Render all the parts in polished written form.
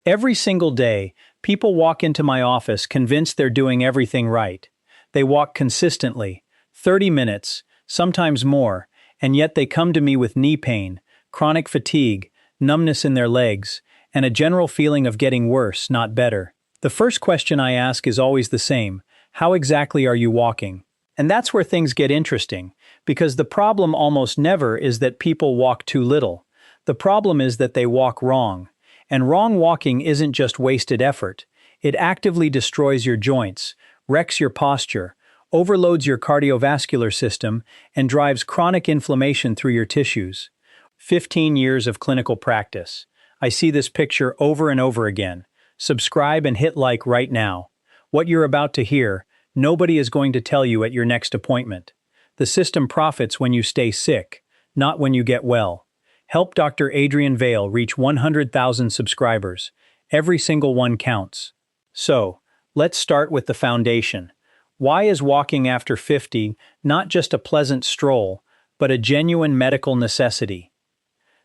Every single day, people walk into my office convinced they're doing everything right. They walk consistently, 30 minutes, sometimes more, and yet they come to me with knee pain, chronic fatigue, numbness in their legs, and a general feeling of getting worse, not better. The first question I ask is always the same: how exactly are you walking? And that's where things get interesting, because the problem almost never is that people walk too little. The problem is that they walk wrong. And wrong walking isn't just wasted effort. It actively destroys your joints, wrecks your posture, overloads your cardiovascular system, and drives chronic inflammation through your tissues. 15 years of clinical practice. I see this picture over and over again. Subscribe and hit like right now. What you're about to hear, nobody is going to tell you at your next appointment. The system profits when you stay sick, not when you get well. Help Dr. Adrian Vale reach 100,000 subscribers. Every single one counts. So, let's start with the foundation. Why is walking after 50 not just a pleasant stroll, but a genuine medical necessity?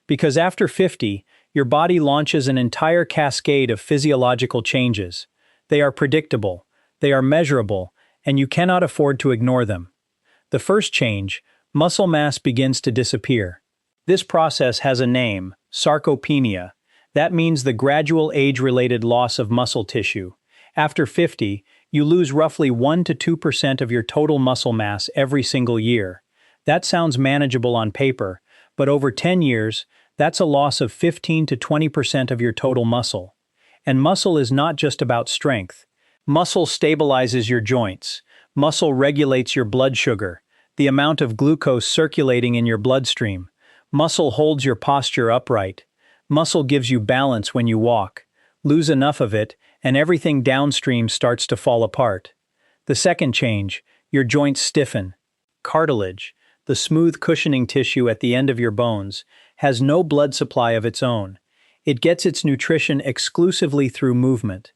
Because after 50, your body launches an entire cascade of physiological changes. They are predictable, they are measurable, and you cannot afford to ignore them. The first change, muscle mass begins to disappear. This process has a name: sarcopenia. That means the gradual age-related loss of muscle tissue. After 50, you lose roughly 1 to 2% of your total muscle mass every single year. That sounds manageable on paper, but over 10 years, that's a loss of 15 to 20% of your total muscle. And muscle is not just about strength. Muscle stabilizes your joints. Muscle regulates your blood sugar, the amount of glucose circulating in your bloodstream. Muscle holds your posture upright. Muscle gives you balance when you walk. Lose enough of it, and everything downstream starts to fall apart. The second change, your joints stiffen. Cartilage, the smooth cushioning tissue at the end of your bones, has no blood supply of its own. It gets its nutrition exclusively through movement.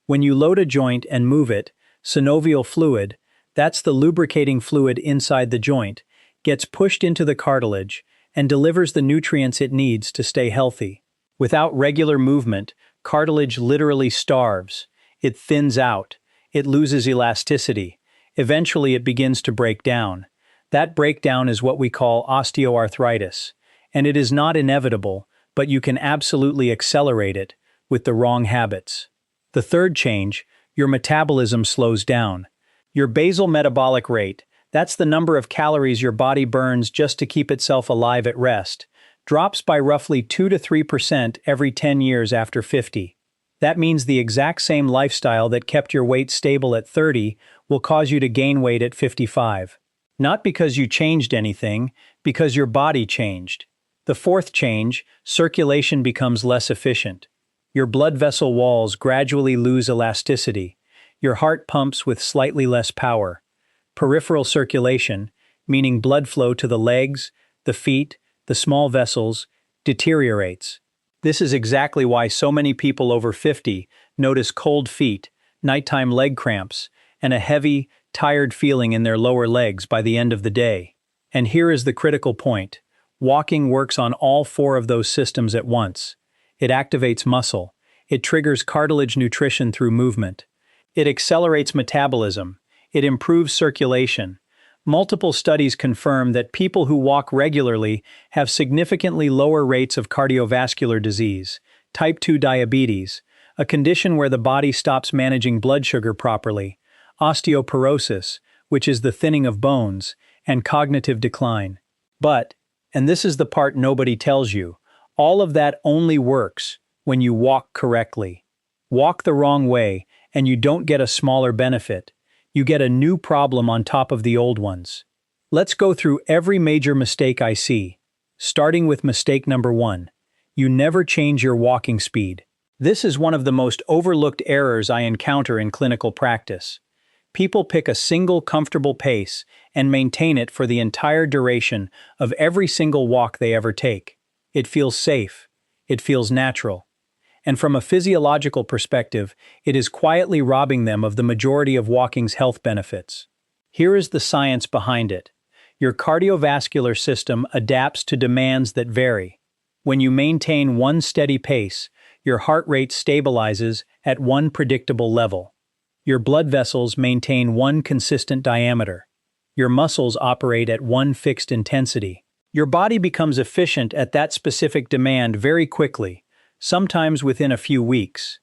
When you load a joint and move it, synovial fluid, that's the lubricating fluid inside the joint, gets pushed into the cartilage and delivers the nutrients it needs to stay healthy. Without regular movement, cartilage literally starves. It thins out. It loses elasticity. Eventually, it begins to break down. That breakdown is what we call osteoarthritis. And it is not inevitable, but you can absolutely accelerate it with the wrong habits. The third change, your metabolism slows down. Your basal metabolic rate, that's the number of calories your body burns just to keep itself alive at rest, drops by roughly 2 to 3% every 10 years after 50. That means the exact same lifestyle that kept your weight stable at 30 will cause you to gain weight at 55. Not because you changed anything, because your body changed. The fourth change, circulation becomes less efficient. Your blood vessel walls gradually lose elasticity. Your heart pumps with slightly less power. Peripheral circulation, meaning blood flow to the legs, the feet, the small vessels, deteriorates. This is exactly why so many people over 50 notice cold feet, nighttime leg cramps, and a heavy, tired feeling in their lower legs by the end of the day. And here is the critical point. Walking works on all 4 of those systems at once. It activates muscle. It triggers cartilage nutrition through movement. It accelerates metabolism. It improves circulation. Multiple studies confirm that people who walk regularly have significantly lower rates of cardiovascular disease, type 2 diabetes, a condition where the body stops managing blood sugar properly, osteoporosis, which is the thinning of bones, and cognitive decline. But, and this is the part nobody tells you, all of that only works when you walk correctly. Walk the wrong way, and you don't get a smaller benefit. You get a new problem on top of the old ones. Let's go through every major mistake I see, starting with mistake number 1. You never change your walking speed. This is one of the most overlooked errors I encounter in clinical practice. People pick a single comfortable pace and maintain it for the entire duration of every single walk they ever take. It feels safe. It feels natural. And from a physiological perspective, it is quietly robbing them of the majority of walking's health benefits. Here is the science behind it. Your cardiovascular system adapts to demands that vary. When you maintain one steady pace, your heart rate stabilizes at one predictable level. Your blood vessels maintain one consistent diameter. Your muscles operate at one fixed intensity. Your body becomes efficient at that specific demand very quickly, sometimes within a few weeks.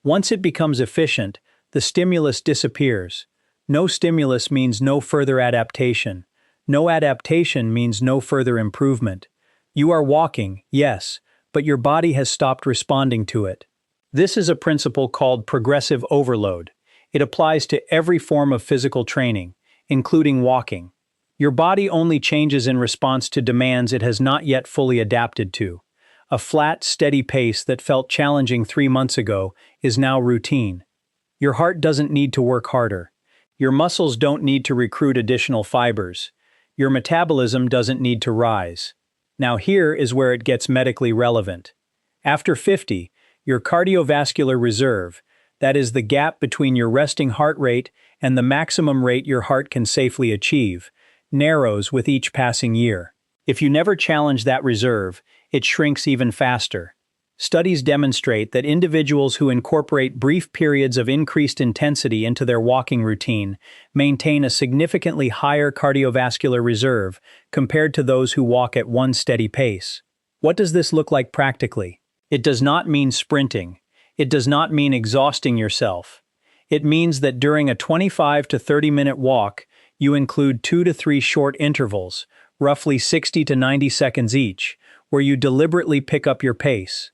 Once it becomes efficient, the stimulus disappears. No stimulus means no further adaptation. No adaptation means no further improvement. You are walking, yes, but your body has stopped responding to it. This is a principle called progressive overload. It applies to every form of physical training, including walking. Your body only changes in response to demands it has not yet fully adapted to. A flat, steady pace that felt challenging 3 months ago is now routine. Your heart doesn't need to work harder. Your muscles don't need to recruit additional fibers. Your metabolism doesn't need to rise. Now here is where it gets medically relevant. After 50, your cardiovascular reserve, that is the gap between your resting heart rate and the maximum rate your heart can safely achieve, narrows with each passing year. If you never challenge that reserve, it shrinks even faster. Studies demonstrate that individuals who incorporate brief periods of increased intensity into their walking routine maintain a significantly higher cardiovascular reserve compared to those who walk at one steady pace. What does this look like practically? It does not mean sprinting. It does not mean exhausting yourself. It means that during a 25 to 30-minute walk, you include 2 to 3 short intervals, roughly 60 to 90 seconds each, where you deliberately pick up your pace.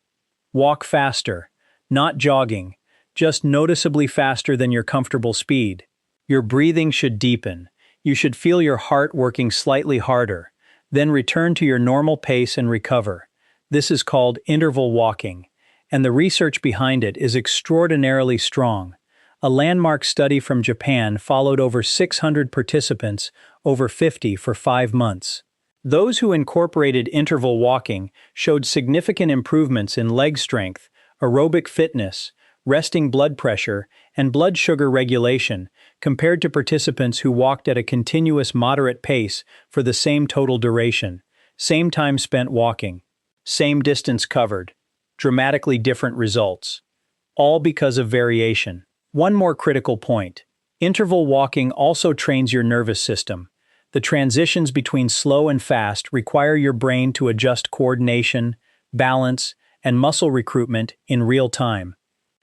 Walk faster, not jogging, just noticeably faster than your comfortable speed. Your breathing should deepen. You should feel your heart working slightly harder, then return to your normal pace and recover. This is called interval walking, and the research behind it is extraordinarily strong. A landmark study from Japan followed over 600 participants over 50 for 5 months. Those who incorporated interval walking showed significant improvements in leg strength, aerobic fitness, resting blood pressure, and blood sugar regulation compared to participants who walked at a continuous moderate pace for the same total duration, same time spent walking, same distance covered, dramatically different results. All because of variation. One more critical point. Interval walking also trains your nervous system. The transitions between slow and fast require your brain to adjust coordination, balance, and muscle recruitment in real time.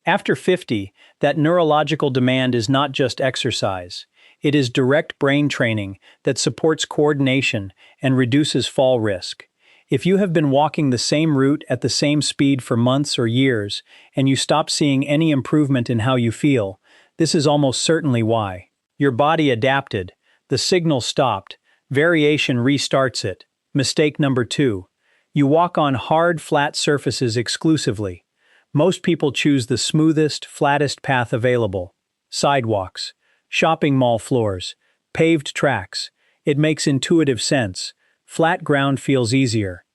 After 50, that neurological demand is not just exercise. It is direct brain training that supports coordination and reduces fall risk. If you have been walking the same route at the same speed for months or years, and you stop seeing any improvement in how you feel, this is almost certainly why. Your body adapted. The signal stopped. Variation restarts it. Mistake number 2. You walk on hard, flat surfaces exclusively. Most people choose the smoothest, flattest path available. Sidewalks, shopping mall floors, paved tracks. It makes intuitive sense. Flat ground feels easier.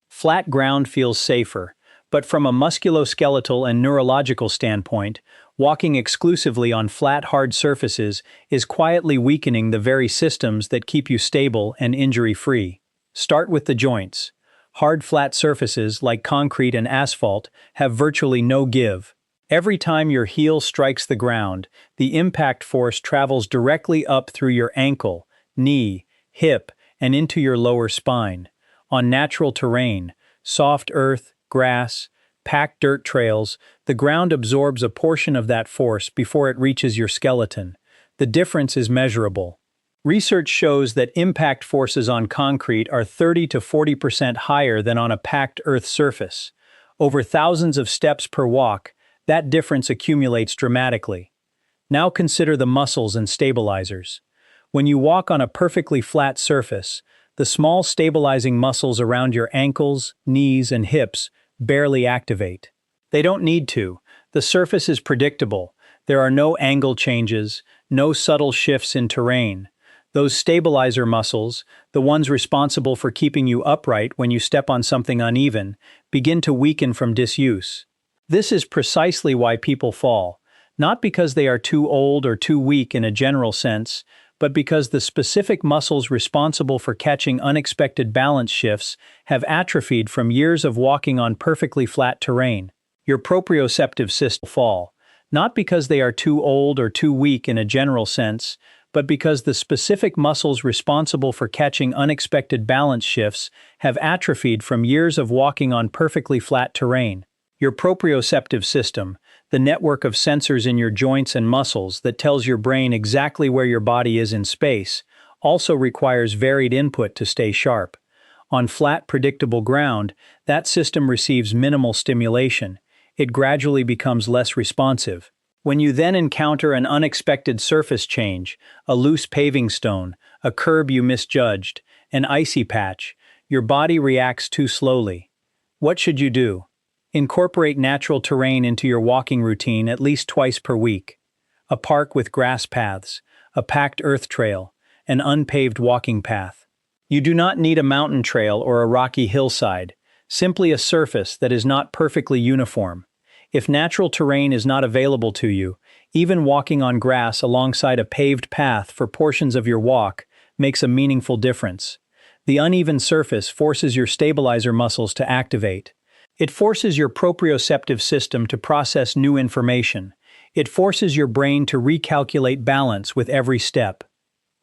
Flat ground feels safer. But from a musculoskeletal and neurological standpoint, walking exclusively on flat, hard surfaces is quietly weakening the very systems that keep you stable and injury-free. Start with the joints. Hard, flat surfaces like concrete and asphalt have virtually no give. Every time your heel strikes the ground, the impact force travels directly up through your ankle, knee, hip, and into your lower spine. On natural terrain, soft earth, grass, packed dirt trails, the ground absorbs a portion of that force before it reaches your skeleton. The difference is measurable. Research shows that impact forces on concrete are 30 to 40% higher than on a packed earth surface. Over thousands of steps per walk, that difference accumulates dramatically. Now consider the muscles and stabilizers. When you walk on a perfectly flat surface, the small stabilizing muscles around your ankles, knees, and hips barely activate. They don't need to. The surface is predictable. There are no angle changes, no subtle shifts in terrain. Those stabilizer muscles, the ones responsible for keeping you upright when you step on something uneven, begin to weaken from disuse. This is precisely why people fall, not because they are too old or too weak in a general sense, but because the specific muscles responsible for catching unexpected balance shifts have atrophied from years of walking on perfectly flat terrain. Your proprioceptive system will fall, not because they are too old or too weak in a general sense, but because the specific muscles responsible for catching unexpected balance shifts have atrophied from years of walking on perfectly flat terrain. Your proprioceptive system, the network of sensors in your joints and muscles that tells your brain exactly where your body is in space, also requires varied input to stay sharp. On flat, predictable ground, that system receives minimal stimulation. It gradually becomes less responsive. When you then encounter an unexpected surface change, a loose paving stone, a curb you misjudged, an icy patch, your body reacts too slowly. What should you do? Incorporate natural terrain into your walking routine at least twice per week. A park with grass paths, a packed earth trail, an unpaved walking path. You do not need a mountain trail or a rocky hillside, simply a surface that is not perfectly uniform. If natural terrain is not available to you, even walking on grass alongside a paved path for portions of your walk makes a meaningful difference. The uneven surface forces your stabilizer muscles to activate. It forces your proprioceptive system to process new information. It forces your brain to recalculate balance with every step.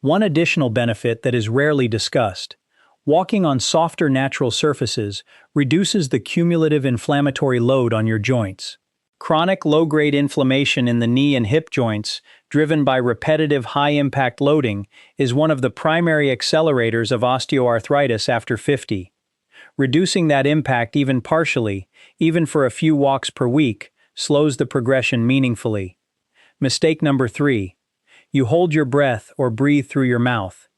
One additional benefit that is rarely discussed: walking on softer natural surfaces reduces the cumulative inflammatory load on your joints. Chronic low-grade inflammation in the knee and hip joints, driven by repetitive high-impact loading, is one of the primary accelerators of osteoarthritis after 50. Reducing that impact even partially, even for a few walks per week, slows the progression meaningfully. Mistake number 3. You hold your breath or breathe through your mouth.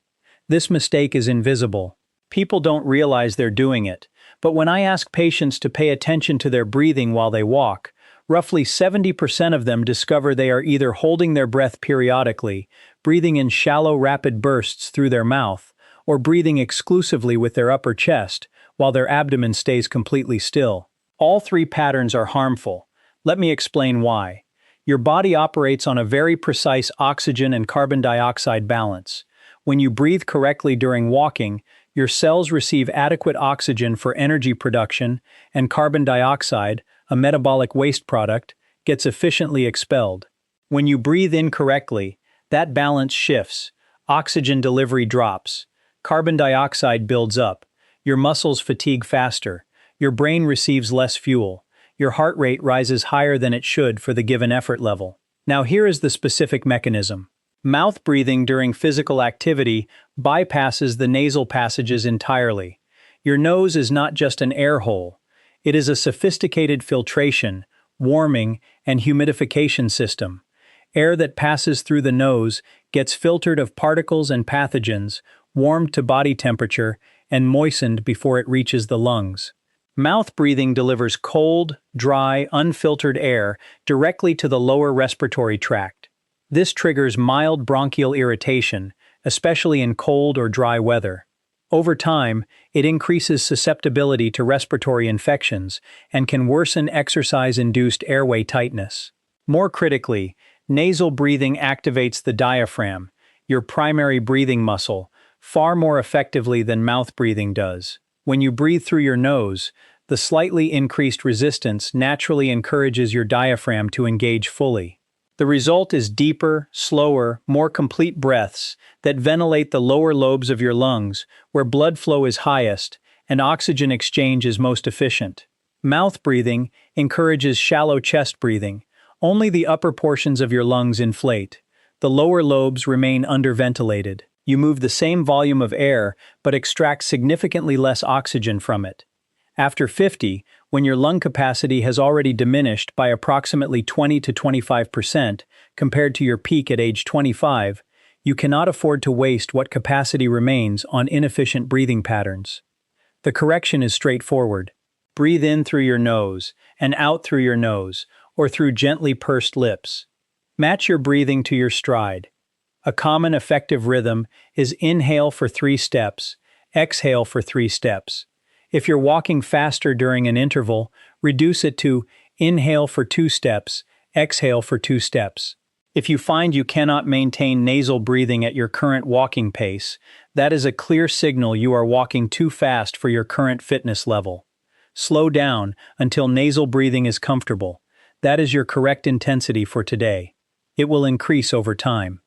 This mistake is invisible. People don't realize they're doing it, but when I ask patients to pay attention to their breathing while they walk, roughly 70% of them discover they are either holding their breath periodically, breathing in shallow, rapid bursts through their mouth, or breathing exclusively with their upper chest, while their abdomen stays completely still. All three patterns are harmful. Let me explain why. Your body operates on a very precise oxygen and carbon dioxide balance. When you breathe correctly during walking, your cells receive adequate oxygen for energy production, and carbon dioxide, a metabolic waste product, gets efficiently expelled. When you breathe incorrectly, that balance shifts, oxygen delivery drops, carbon dioxide builds up, your muscles fatigue faster, your brain receives less fuel, your heart rate rises higher than it should for the given effort level. Now here is the specific mechanism. Mouth breathing during physical activity bypasses the nasal passages entirely. Your nose is not just an air hole. It is a sophisticated filtration, warming, and humidification system. Air that passes through the nose gets filtered of particles and pathogens, warmed to body temperature, and moistened before it reaches the lungs. Mouth breathing delivers cold, dry, unfiltered air directly to the lower respiratory tract. This triggers mild bronchial irritation, especially in cold or dry weather. Over time, it increases susceptibility to respiratory infections and can worsen exercise-induced airway tightness. More critically, nasal breathing activates the diaphragm, your primary breathing muscle, far more effectively than mouth breathing does. When you breathe through your nose, the slightly increased resistance naturally encourages your diaphragm to engage fully. The result is deeper, slower, more complete breaths that ventilate the lower lobes of your lungs, where blood flow is highest and oxygen exchange is most efficient. Mouth breathing encourages shallow chest breathing. Only the upper portions of your lungs inflate. The lower lobes remain underventilated. You move the same volume of air, but extract significantly less oxygen from it. After 50, when your lung capacity has already diminished by approximately 20 to 25% compared to your peak at age 25, you cannot afford to waste what capacity remains on inefficient breathing patterns. The correction is straightforward. Breathe in through your nose and out through your nose, or through gently pursed lips. Match your breathing to your stride. A common effective rhythm is inhale for 3 steps, exhale for 3 steps. If you're walking faster during an interval, reduce it to inhale for 2 steps, exhale for 2 steps. If you find you cannot maintain nasal breathing at your current walking pace, that is a clear signal you are walking too fast for your current fitness level. Slow down until nasal breathing is comfortable. That is your correct intensity for today. It will increase over time.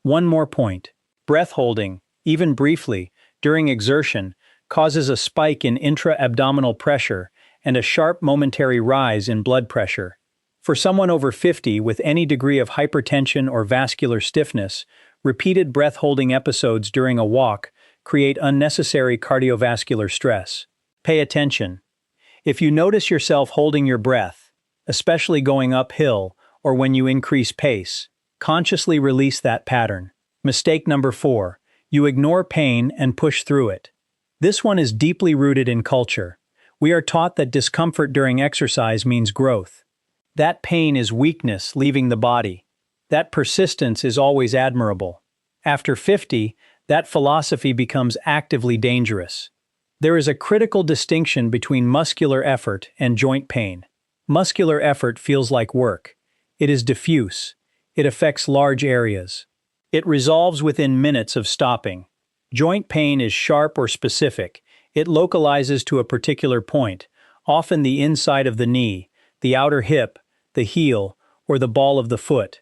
One more point. Breath holding, even briefly, during exertion, causes a spike in intra-abdominal pressure and a sharp momentary rise in blood pressure. For someone over 50 with any degree of hypertension or vascular stiffness, repeated breath-holding episodes during a walk create unnecessary cardiovascular stress. Pay attention. If you notice yourself holding your breath, especially going uphill or when you increase pace, consciously release that pattern. Mistake number 4. You ignore pain and push through it. This one is deeply rooted in culture. We are taught that discomfort during exercise means growth. That pain is weakness leaving the body. That persistence is always admirable. After 50, that philosophy becomes actively dangerous. There is a critical distinction between muscular effort and joint pain. Muscular effort feels like work. It is diffuse. It affects large areas. It resolves within minutes of stopping. Joint pain is sharp or specific. It localizes to a particular point, often the inside of the knee, the outer hip, the heel, or the ball of the foot.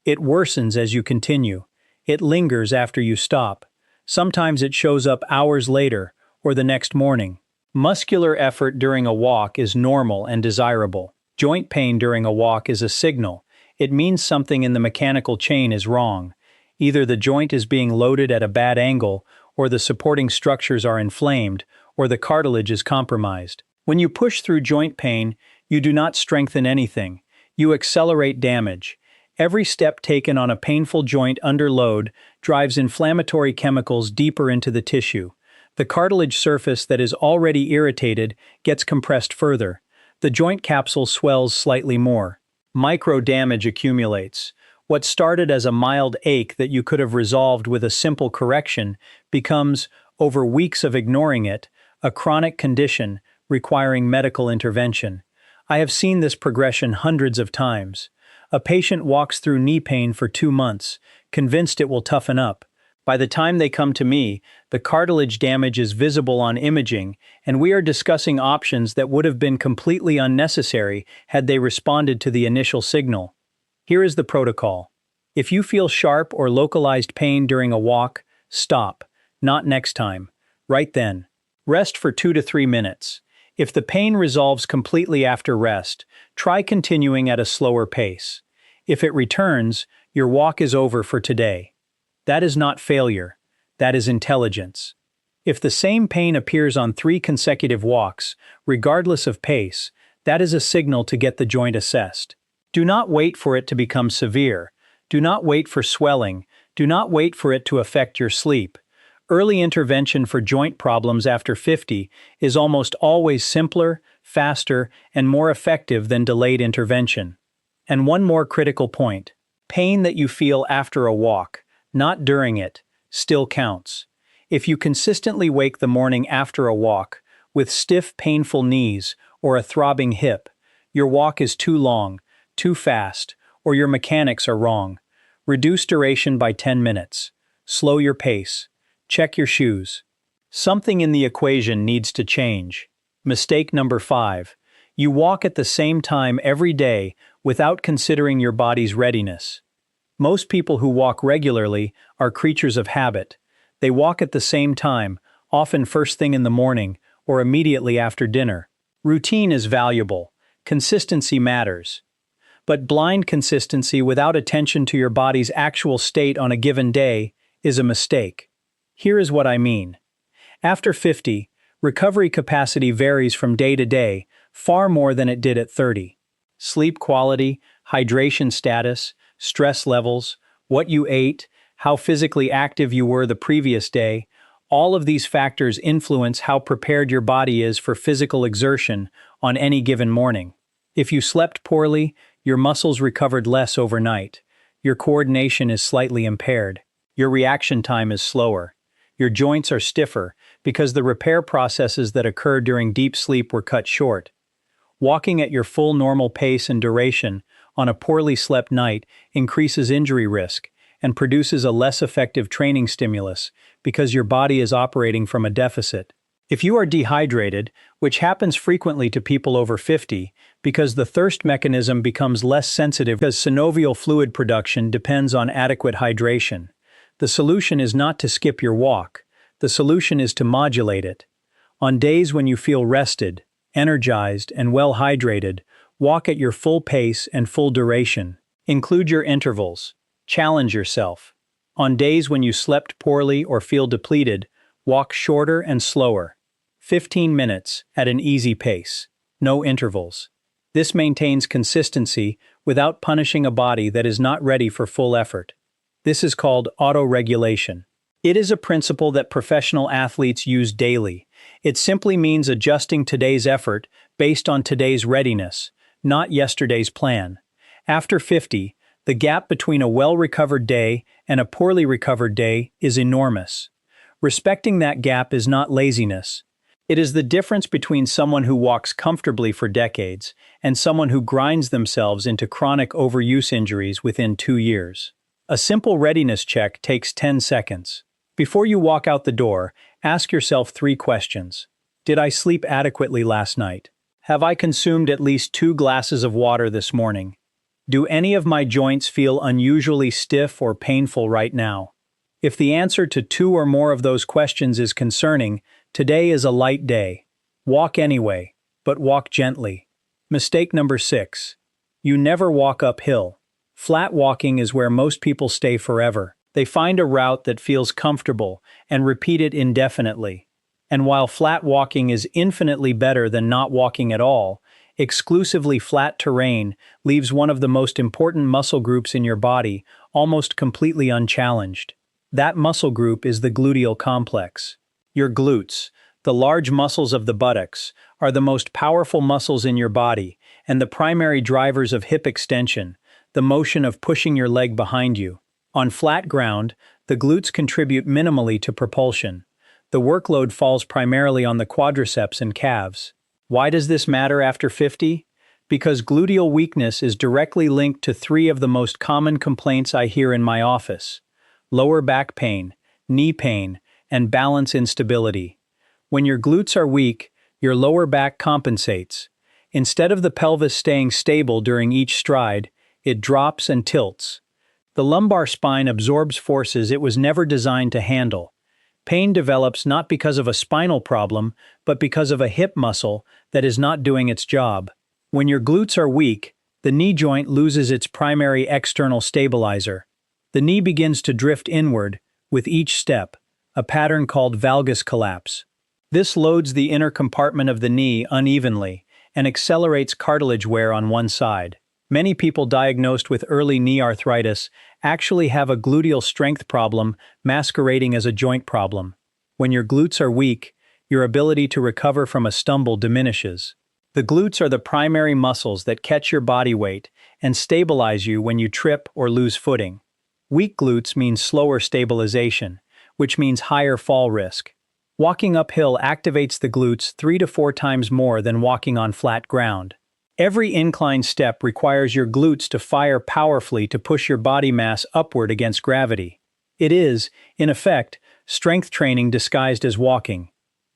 It worsens as you continue. It lingers after you stop. Sometimes it shows up hours later or the next morning. Muscular effort during a walk is normal and desirable. Joint pain during a walk is a signal. It means something in the mechanical chain is wrong. Either the joint is being loaded at a bad angle, or the supporting structures are inflamed, or the cartilage is compromised. When you push through joint pain, you do not strengthen anything. You accelerate damage. Every step taken on a painful joint under load drives inflammatory chemicals deeper into the tissue. The cartilage surface that is already irritated gets compressed further. The joint capsule swells slightly more. Micro damage accumulates. What started as a mild ache that you could have resolved with a simple correction becomes, over weeks of ignoring it, a chronic condition requiring medical intervention. I have seen this progression hundreds of times. A patient walks through knee pain for 2 months, convinced it will toughen up. By the time they come to me, the cartilage damage is visible on imaging, and we are discussing options that would have been completely unnecessary had they responded to the initial signal. Here is the protocol. If you feel sharp or localized pain during a walk, stop. Not next time. Right then. Rest for 2 to 3 minutes. If the pain resolves completely after rest, try continuing at a slower pace. If it returns, your walk is over for today. That is not failure. That is intelligence. If the same pain appears on 3 consecutive walks, regardless of pace, that is a signal to get the joint assessed. Do not wait for it to become severe. Do not wait for swelling. Do not wait for it to affect your sleep. Early intervention for joint problems after 50 is almost always simpler, faster, and more effective than delayed intervention. And one more critical point. Pain that you feel after a walk, not during it, still counts. If you consistently wake the morning after a walk with stiff, painful knees or a throbbing hip, your walk is too long, too fast, or your mechanics are wrong. Reduce duration by 10 minutes. Slow your pace. Check your shoes. Something in the equation needs to change. Mistake number 5. You walk at the same time every day without considering your body's readiness. Most people who walk regularly are creatures of habit. They walk at the same time, often first thing in the morning or immediately after dinner. Routine is valuable. Consistency matters. But blind consistency without attention to your body's actual state on a given day is a mistake. Here is what I mean. After 50, recovery capacity varies from day to day, far more than it did at 30. Sleep quality, hydration status, stress levels, what you ate, how physically active you were the previous day, all of these factors influence how prepared your body is for physical exertion on any given morning. If you slept poorly, your muscles recovered less overnight. Your coordination is slightly impaired. Your reaction time is slower. Your joints are stiffer because the repair processes that occur during deep sleep were cut short. Walking at your full normal pace and duration on a poorly slept night increases injury risk and produces a less effective training stimulus because your body is operating from a deficit. If you are dehydrated, which happens frequently to people over 50, because the thirst mechanism becomes less sensitive because synovial fluid production depends on adequate hydration, the solution is not to skip your walk. The solution is to modulate it. On days when you feel rested, energized, and well hydrated, walk at your full pace and full duration. Include your intervals. Challenge yourself. On days when you slept poorly or feel depleted, walk shorter and slower. 15 minutes at an easy pace. No intervals. This maintains consistency without punishing a body that is not ready for full effort. This is called auto-regulation. It is a principle that professional athletes use daily. It simply means adjusting today's effort based on today's readiness, not yesterday's plan. After 50, the gap between a well-recovered day and a poorly recovered day is enormous. Respecting that gap is not laziness. It is the difference between someone who walks comfortably for decades and someone who grinds themselves into chronic overuse injuries within 2 years. A simple readiness check takes 10 seconds. Before you walk out the door, ask yourself 3 questions. Did I sleep adequately last night? Have I consumed at least 2 glasses of water this morning? Do any of my joints feel unusually stiff or painful right now? If the answer to 2 or more of those questions is concerning, today is a light day. Walk anyway, but walk gently. Mistake number 6. You never walk uphill. Flat walking is where most people stay forever. They find a route that feels comfortable and repeat it indefinitely. And while flat walking is infinitely better than not walking at all, exclusively flat terrain leaves one of the most important muscle groups in your body almost completely unchallenged. That muscle group is the gluteal complex. Your glutes, the large muscles of the buttocks, are the most powerful muscles in your body and the primary drivers of hip extension, the motion of pushing your leg behind you. On flat ground, the glutes contribute minimally to propulsion. The workload falls primarily on the quadriceps and calves. Why does this matter after 50? Because gluteal weakness is directly linked to 3 of the most common complaints I hear in my office: lower back pain, knee pain, and balance instability. When your glutes are weak, your lower back compensates. Instead of the pelvis staying stable during each stride, it drops and tilts. The lumbar spine absorbs forces it was never designed to handle. Pain develops not because of a spinal problem, but because of a hip muscle that is not doing its job. When your glutes are weak, the knee joint loses its primary external stabilizer. The knee begins to drift inward with each step, a pattern called valgus collapse. This loads the inner compartment of the knee unevenly and accelerates cartilage wear on one side. Many people diagnosed with early knee arthritis actually have a gluteal strength problem masquerading as a joint problem. When your glutes are weak, your ability to recover from a stumble diminishes. The glutes are the primary muscles that catch your body weight and stabilize you when you trip or lose footing. Weak glutes mean slower stabilization, which means higher fall risk. Walking uphill activates the glutes 3 to 4 times more than walking on flat ground. Every incline step requires your glutes to fire powerfully to push your body mass upward against gravity. It is, in effect, strength training disguised as walking.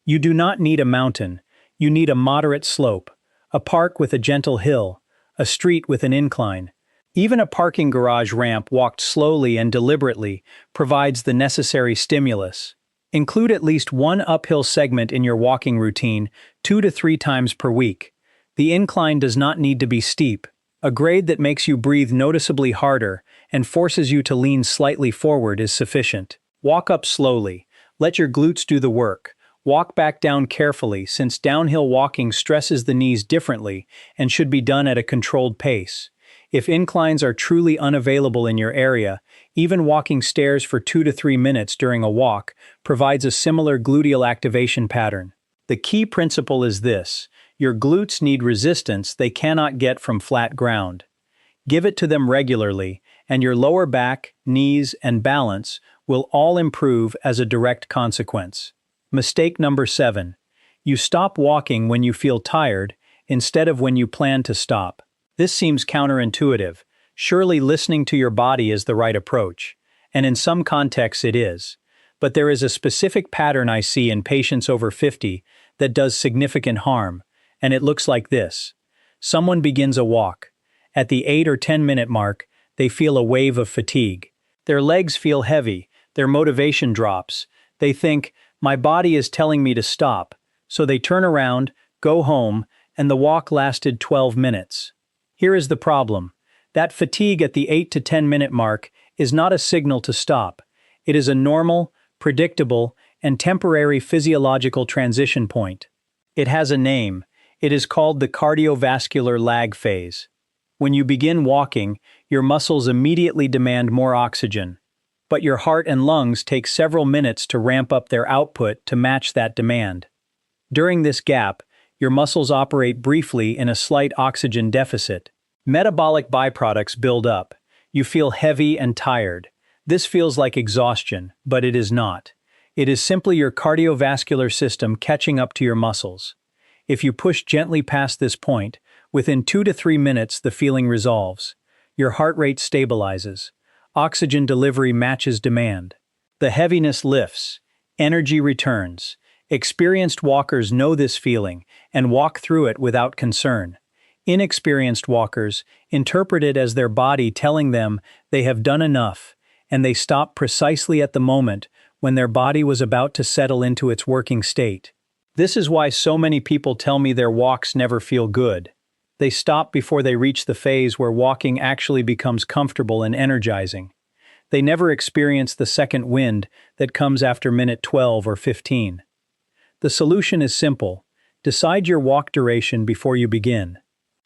You do not need a mountain, you need a moderate slope, a park with a gentle hill, a street with an incline. Even a parking garage ramp walked slowly and deliberately provides the necessary stimulus. Include at least 1 uphill segment in your walking routine 2 to 3 times per week. The incline does not need to be steep. A grade that makes you breathe noticeably harder and forces you to lean slightly forward is sufficient. Walk up slowly. Let your glutes do the work. Walk back down carefully, since downhill walking stresses the knees differently and should be done at a controlled pace. If inclines are truly unavailable in your area, even walking stairs for 2 to 3 minutes during a walk provides a similar gluteal activation pattern. The key principle is this: your glutes need resistance they cannot get from flat ground. Give it to them regularly, and your lower back, knees, and balance will all improve as a direct consequence. Mistake number 7. You stop walking when you feel tired instead of when you plan to stop. This seems counterintuitive. Surely listening to your body is the right approach. And in some contexts it is. But there is a specific pattern I see in patients over 50 that does significant harm, and it looks like this. Someone begins a walk. At the 8 or 10-minute mark, they feel a wave of fatigue. Their legs feel heavy, their motivation drops. They think, my body is telling me to stop, so they turn around, go home, and the walk lasted 12 minutes. Here is the problem. That fatigue at the 8 to 10-minute mark is not a signal to stop. It is a normal, predictable, and temporary physiological transition point. It has a name. It is called the cardiovascular lag phase. When you begin walking, your muscles immediately demand more oxygen. But your heart and lungs take several minutes to ramp up their output to match that demand. During this gap, your muscles operate briefly in a slight oxygen deficit. Metabolic byproducts build up. You feel heavy and tired. This feels like exhaustion, but it is not. It is simply your cardiovascular system catching up to your muscles. If you push gently past this point, within 2 to 3 minutes the feeling resolves. Your heart rate stabilizes. Oxygen delivery matches demand. The heaviness lifts. Energy returns. Experienced walkers know this feeling and walk through it without concern. Inexperienced walkers interpret it as their body telling them they have done enough, and they stop precisely at the moment when their body was about to settle into its working state. This is why so many people tell me their walks never feel good. They stop before they reach the phase where walking actually becomes comfortable and energizing. They never experience the second wind that comes after minute 12 or 15. The solution is simple. Decide your walk duration before you begin.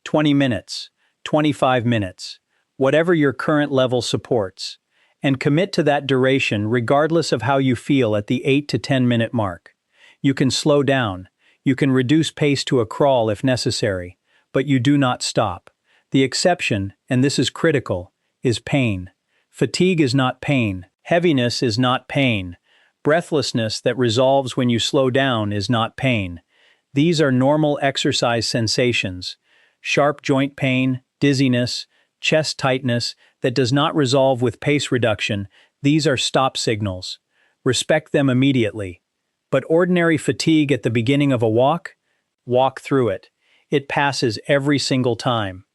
20 minutes, 25 minutes, whatever your current level supports, and commit to that duration regardless of how you feel at the 8 to 10-minute mark. You can slow down, you can reduce pace to a crawl if necessary, but you do not stop. The exception, and this is critical, is pain. Fatigue is not pain. Heaviness is not pain. Breathlessness that resolves when you slow down is not pain. These are normal exercise sensations. Sharp joint pain, dizziness, chest tightness that does not resolve with pace reduction, these are stop signals. Respect them immediately. But ordinary fatigue at the beginning of a walk? Walk through it. It passes every single time.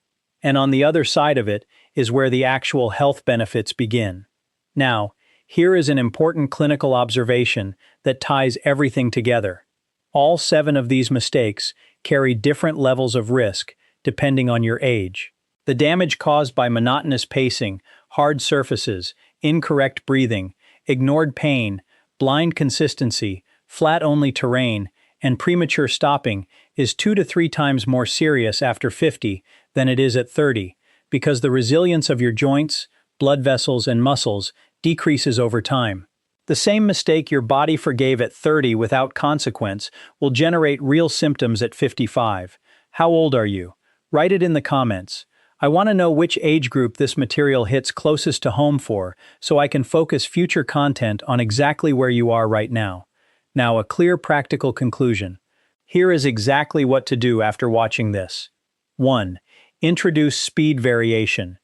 And on the other side of it is where the actual health benefits begin. Now, here is an important clinical observation that ties everything together. All 7 of these mistakes carry different levels of risk depending on your age. The damage caused by monotonous pacing, hard surfaces, incorrect breathing, ignored pain, blind consistency, flat-only terrain, and premature stopping is 2 to 3 times more serious after 50 than it is at 30, because the resilience of your joints, blood vessels, and muscles decreases over time. The same mistake your body forgave at 30 without consequence will generate real symptoms at 55. How old are you? Write it in the comments. I want to know which age group this material hits closest to home for, so I can focus future content on exactly where you are right now. Now, a clear practical conclusion. Here is exactly what to do after watching this. 1. Introduce speed variation.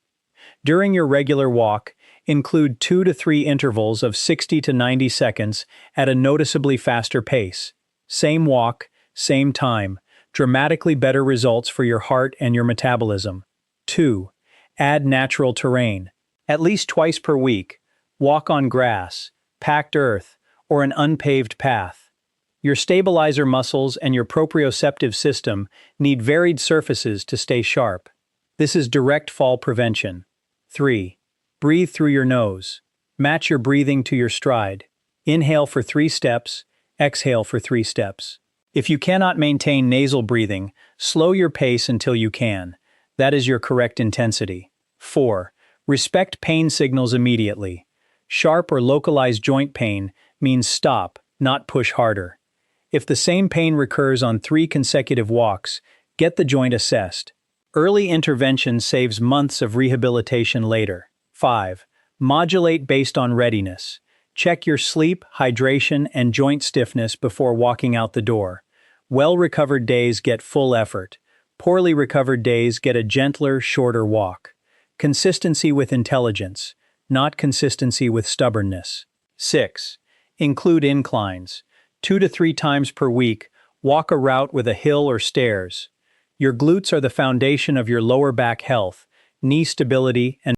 During your regular walk, include 2 to 3 intervals of 60 to 90 seconds at a noticeably faster pace. Same walk, same time. Dramatically better results for your heart and your metabolism. 2. Add natural terrain. At least twice per week, walk on grass, packed earth, or an unpaved path. Your stabilizer muscles and your proprioceptive system need varied surfaces to stay sharp. This is direct fall prevention. 3. Breathe through your nose. Match your breathing to your stride. Inhale for 3 steps, exhale for 3 steps. If you cannot maintain nasal breathing, slow your pace until you can. That is your correct intensity. 4. Respect pain signals immediately. Sharp or localized joint pain means stop, not push harder. If the same pain recurs on 3 consecutive walks, get the joint assessed. Early intervention saves months of rehabilitation later. 5. Modulate based on readiness. Check your sleep, hydration, and joint stiffness before walking out the door. Well-recovered days get full effort. Poorly recovered days get a gentler, shorter walk. Consistency with intelligence, not consistency with stubbornness. 6. Include inclines. 2 to 3 times per week, walk a route with a hill or stairs. Your glutes are the foundation of your lower back health, knee stability, and